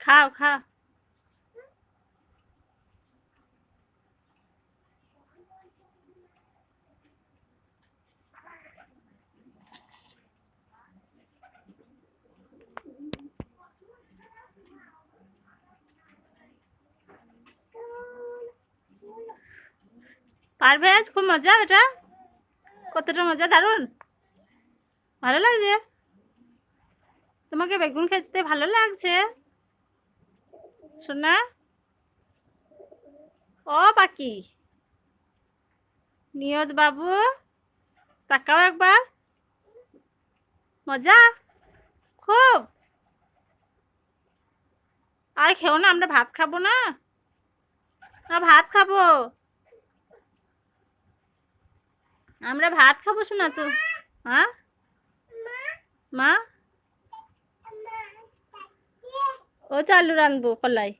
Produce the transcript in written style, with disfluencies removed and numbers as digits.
খাও খাও। পারভেজ, খুব মজা এটা, কতটা মজা, দারুণ ভালো লাগছে। তোমাকে বেগুন খেতে ভালো লাগছে সোনা? ও পাখি নিয়ত বাবু, তাকাও একবার, মজা খুব। আর খেও না, আমরা ভাত খাবো না, ভাত খাবো, আমরা ভাত খাবো শোনা তো। হ্যাঁ মা, ও তো আলু রানবো কলাই।